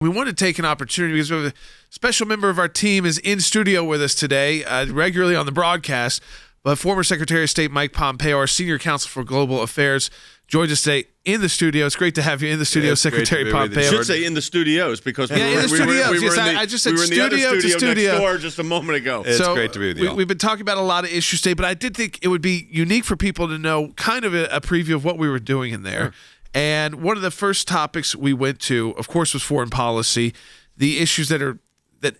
We want to take an opportunity because we have a special member of our team is in studio with us today, regularly on the broadcast, but former Secretary of State Mike Pompeo, our Senior Counsel for Global Affairs, joins us today in the studio. It's great to have you in the studio, Secretary Pompeo. You should say in the studios because in the studios. I just said studio to studio next door just a moment ago. It's great to be with you. We've been talking about a lot of issues today, but I did think it would be unique for people to know kind of a preview of what we were doing in there. Sure. And one of the first topics we went to, of course, was foreign policy, the issues that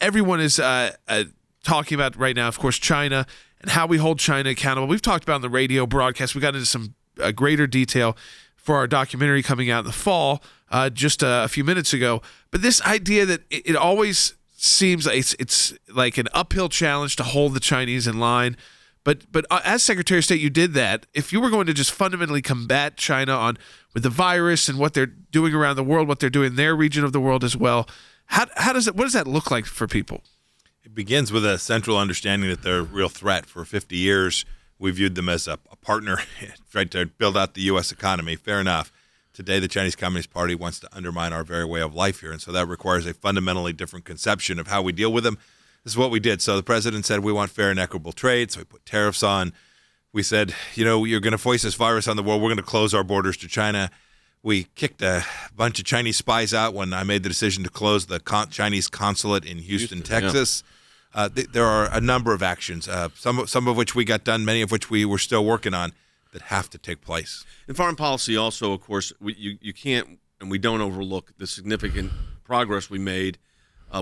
everyone is talking about right now. Of course, China and how we hold China accountable. We've talked about on the radio broadcast. We got into some greater detail for our documentary coming out in the fall just a few minutes ago. But this idea that it always seems like it's like an uphill challenge to hold the Chinese in line. But as Secretary of State, you did that. If you were going to just fundamentally combat China with the virus and what they're doing around the world, what they're doing in their region of the world as well, what does that look like for people? It begins with a central understanding that they're a real threat. For 50 years, we viewed them as a partner, tried to build out the U.S. economy. Fair enough. Today, the Chinese Communist Party wants to undermine our very way of life here, and so that requires a fundamentally different conception of how we deal with them. This is what we did. So the president said we want fair and equitable trade, so we put tariffs on. We said, you're going to foist this virus on the world. We're going to close our borders to China. We kicked a bunch of Chinese spies out when I made the decision to close the Chinese consulate in Houston, Texas. Yeah. There are a number of actions, some of which we got done, many of which we were still working on, that have to take place. In foreign policy also, of course, you can't and we don't overlook the significant progress we made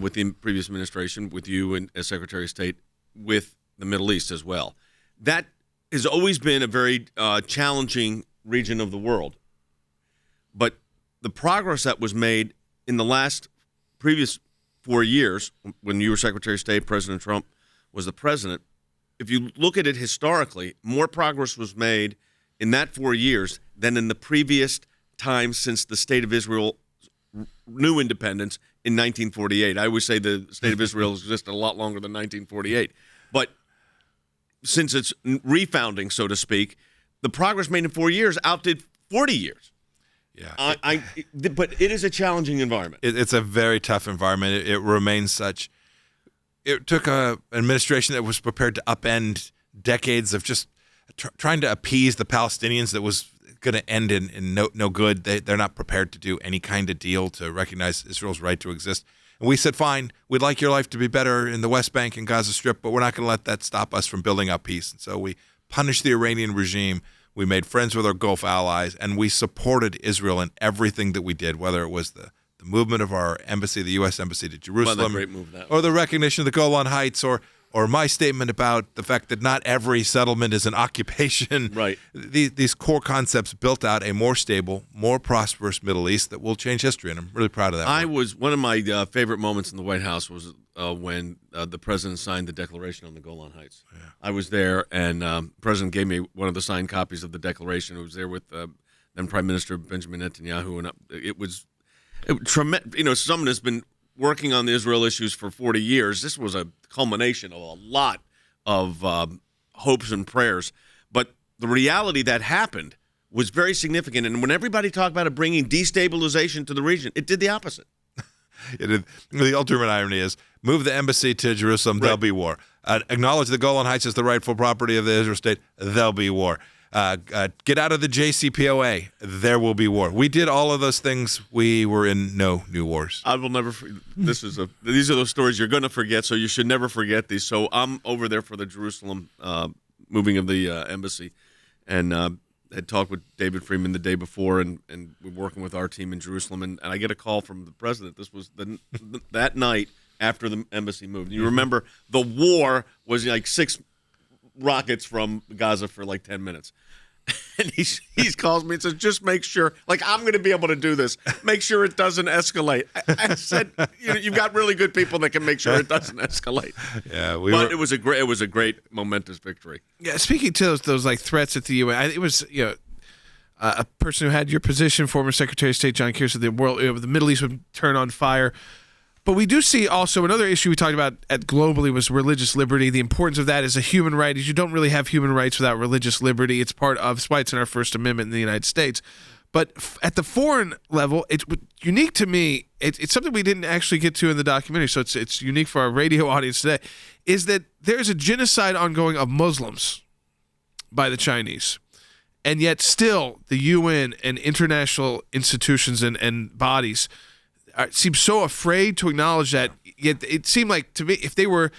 with the previous administration, with you and as Secretary of State, with the Middle East as well. That has always been a very challenging region of the world. But the progress that was made in the previous 4 years, when you were Secretary of State, President Trump was the president, if you look at it historically, more progress was made in that 4 years than in the previous time since the State of Israel new independence in 1948. I always say the State of Israel existed a lot longer than 1948. But since its refounding, so to speak, the progress made in 4 years outdid 40 years. Yeah, but it is a challenging environment. It's a very tough environment. It remains such. It took an administration that was prepared to upend decades of just trying to appease the Palestinians that was going to end in no good. They're not prepared to do any kind of deal to recognize Israel's right to exist. And we said, fine, we'd like your life to be better in the West Bank and Gaza Strip, but we're not going to let that stop us from building up peace. And so we punished the Iranian regime. We made friends with our Gulf allies, and we supported Israel in everything that we did, whether it was the movement of our embassy, the U.S. Embassy to Jerusalem, or the recognition of the Golan Heights, or my statement about the fact that not every settlement is an occupation. Right. These core concepts built out a more stable, more prosperous Middle East that will change history, and I'm really proud of that. One of my favorite moments in the White House was when the president signed the Declaration on the Golan Heights. Yeah. I was there, and the president gave me one of the signed copies of the Declaration. I was there with then Prime Minister Benjamin Netanyahu, and it was tremendous. Someone has been working on the Israel issues for 40 years. This was a culmination of a lot of hopes and prayers. But the reality that happened was very significant. And when everybody talked about it bringing destabilization to the region, it did the opposite. The ultimate irony is move the embassy to Jerusalem, there'll be war. Acknowledge the Golan Heights as the rightful property of the Israel state, there'll be war. Get out of the JCPOA, there will be war. We did all of those things. We were in no new wars. I will never. These are those stories you're going to forget, so you should never forget these. So I'm over there for the Jerusalem moving of the embassy, and had talked with David Freeman the day before, and we're working with our team in Jerusalem, and I get a call from the president. This was that night after the embassy moved. You remember the war was like 6 rockets from Gaza for like 10 minutes. And he calls me and says, just make sure, like, I'm going to be able to do this. Make sure it doesn't escalate. I said, you've got really good people that can make sure it doesn't escalate. Yeah, it was a great momentous victory. Yeah, speaking to those like threats at the UN, it was a person who had your position, former Secretary of State John Kerry, said the Middle East would turn on fire. But we do see also another issue we talked about globally was religious liberty. The importance of that as a human right is you don't really have human rights without religious liberty. It's part of, that's why it's in our First Amendment in the United States. But at the foreign level, it's unique to me. It's something we didn't actually get to in the documentary, so it's unique for our radio audience today, is that there's a genocide ongoing of Muslims by the Chinese. And yet still the UN and international institutions and bodies seem so afraid to acknowledge that. Yet it seemed like to me, if they were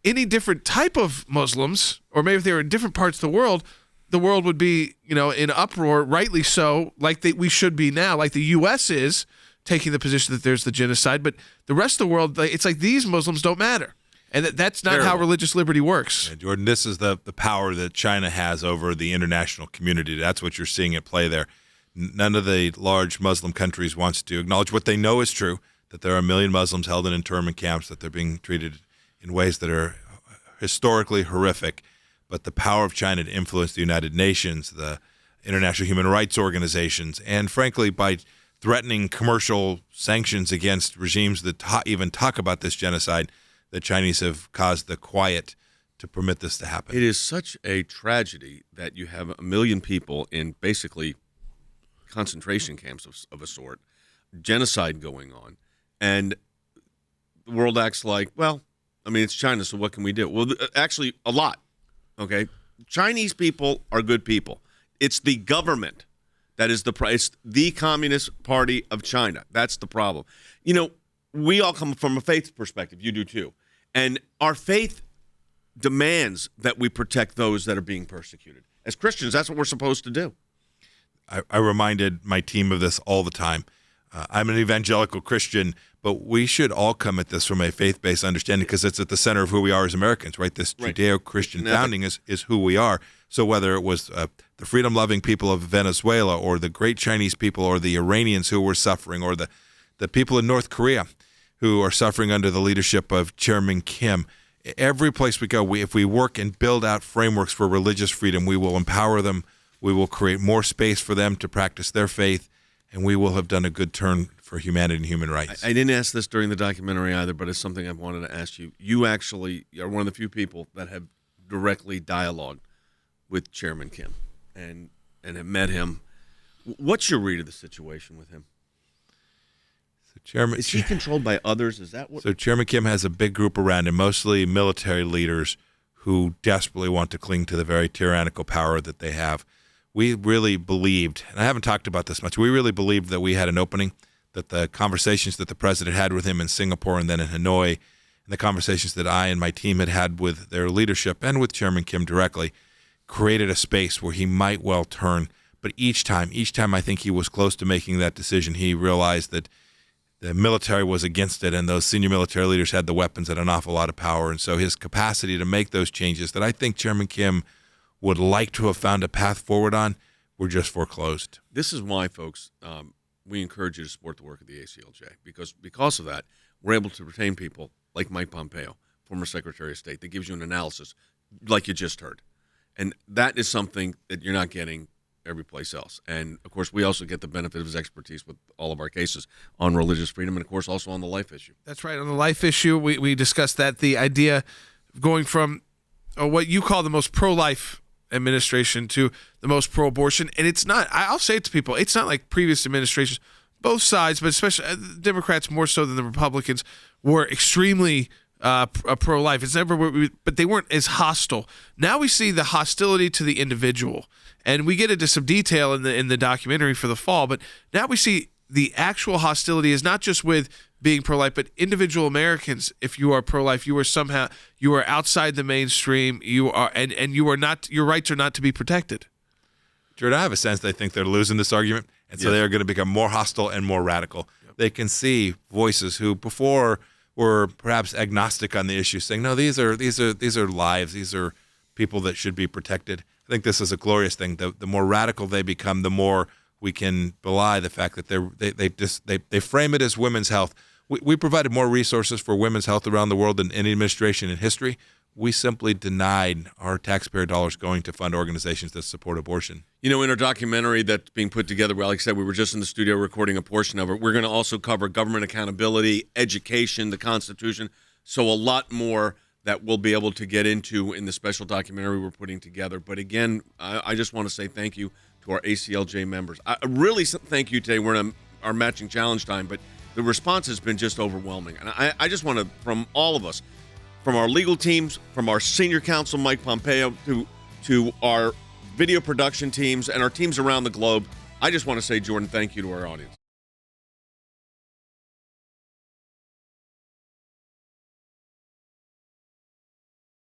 any different type of Muslims, or maybe if they were in different parts of the world would be, in uproar, rightly so, like we should be now, like the U.S. is taking the position that there's the genocide. But the rest of the world, it's like these Muslims don't matter. And that's not how religious liberty works. Yeah, Jordan, this is the power that China has over the international community. That's what you're seeing at play there. None of the large Muslim countries wants to acknowledge what they know is true, that there are 1 million Muslims held in internment camps, that they're being treated in ways that are historically horrific. But the power of China to influence the United Nations, the international human rights organizations, and frankly, by threatening commercial sanctions against regimes that even talk about this genocide, the Chinese have caused the quiet to permit this to happen. It is such a tragedy that you have 1 million people in basically concentration camps of a sort, genocide going on, and the world acts like, well, I mean, it's China, so what can we do? Well, actually, a lot. Okay, Chinese people are good people. It's the government that is the Communist Party of China. That's the problem. We all come from a faith perspective. You do too. And our faith demands that we protect those that are being persecuted. As Christians, that's what we're supposed to do. I reminded my team of this all the time. I'm an evangelical Christian, but we should all come at this from a faith-based understanding, because it's at the center of who we are as Americans, right? This Judeo-Christian founding is who we are. So whether it was the freedom-loving people of Venezuela, or the great Chinese people, or the Iranians who were suffering, or the people in North Korea who are suffering under the leadership of Chairman Kim, every place we go, if we work and build out frameworks for religious freedom, we will empower them, we will create more space for them to practice their faith, and we will have done a good turn for humanity and human rights. I didn't ask this during the documentary either, but it's something I've wanted to ask you. You actually are one of the few people that have directly dialogued with Chairman Kim and have met him. What's your read of the situation with him? Is he controlled by others? Is that what? So Chairman Kim has a big group around him, mostly military leaders who desperately want to cling to the very tyrannical power that they have. We really believed, and I haven't talked about this much, we really believed that we had an opening, that the conversations that the president had with him in Singapore and then in Hanoi, and the conversations that I and my team had with their leadership and with Chairman Kim directly, created a space where he might well turn. But each time I think he was close to making that decision, he realized that the military was against it, and those senior military leaders had the weapons and an awful lot of power. And so his capacity to make those changes that I think Chairman Kim would like to have found a path forward on were just foreclosed. This is why, folks, we encourage you to support the work of the ACLJ, because of that, we're able to retain people like Mike Pompeo, former Secretary of State, that gives you an analysis like you just heard. And that is something that you're not getting every place else. And, of course, we also get the benefit of his expertise with all of our cases on religious freedom and, of course, also on the life issue. That's right. On the life issue, we discussed that, the idea of going from what you call the most pro-life administration to the most pro-abortion. And it's not, I'll say it to people, it's not like previous administrations, both sides, but especially Democrats more so than the Republicans, were extremely pro-life. It's never, but they weren't as hostile. Now we see the hostility to the individual, and we get into some detail in the documentary for the fall. But now we see the actual hostility is not just with being pro-life, but individual Americans. If you are pro-life, you are outside the mainstream. You are, and you are not. Your rights are not to be protected. Jordan, I have a sense they think they're losing this argument, and so they are going to become more hostile and more radical. Yep. They can see voices who before were perhaps agnostic on the issue, saying, "No, these are lives. These are people that should be protected." I think this is a glorious thing. The more radical they become, the more we can belie the fact that they frame it as women's health. We provided more resources for women's health around the world than any administration in history. We simply denied our taxpayer dollars going to fund organizations that support abortion. In our documentary that's being put together, like I said, we were just in the studio recording a portion of it. We're going to also cover government accountability, education, the Constitution, so a lot more that we'll be able to get into in the special documentary we're putting together. But again, I just want to say thank you to our ACLJ members. I really thank you today. We're in our matching challenge time, but the response has been just overwhelming. And I just want to, from all of us, from our legal teams, from our senior counsel, Mike Pompeo, to our video production teams and our teams around the globe, I just want to say, Jordan, thank you to our audience.